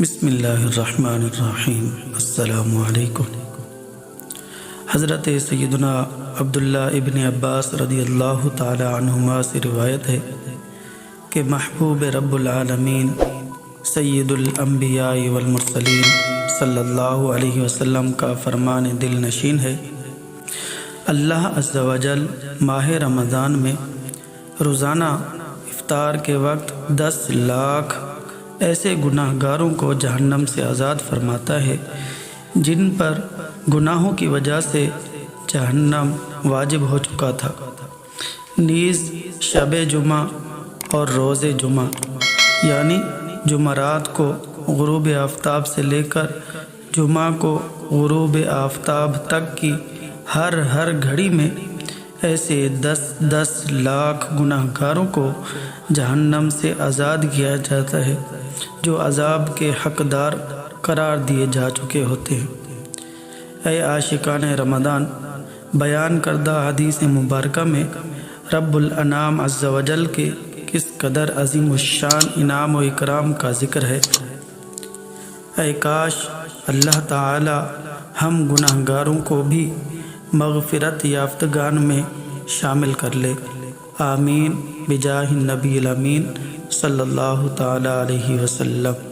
بسم اللہ الرحمن الرحیم۔ السلام علیکم۔ حضرت سیدنا عبداللہ ابن عباس رضی اللہ تعالی عنہما سے روایت ہے کہ محبوب رب العالمین سید الانبیاء والمرسلین صلی اللہ علیہ وسلم کا فرمان دل نشین ہے، اللہ عز و جل ماہ رمضان میں روزانہ افطار کے وقت 10 لاکھ ایسے گناہ گاروں کو جہنم سے آزاد فرماتا ہے جن پر گناہوں کی وجہ سے جہنم واجب ہو چکا تھا۔ نیز شب جمعہ اور روز جمعہ یعنی جمعرات کو غروب آفتاب سے لے کر جمعہ کو غروب آفتاب تک کی ہر گھڑی میں ایسے 10 لاکھ گناہ گاروں کو جہنم سے آزاد کیا جاتا ہے جو عذاب کے حقدار قرار دیے جا چکے ہوتے ہیں۔ اے عاشقان رمضان، بیان کردہ حدیث مبارکہ میں رب الانام عز و جل کے کس قدر عظیم الشان انعام و اکرام کا ذکر ہے۔ اے کاش اللہ تعالی ہم گناہ گاروں کو بھی مغفرت یافتگان میں شامل کر لے، آمین بجاہ النبی الامین صلی اللہ تعالی علیہ وسلم۔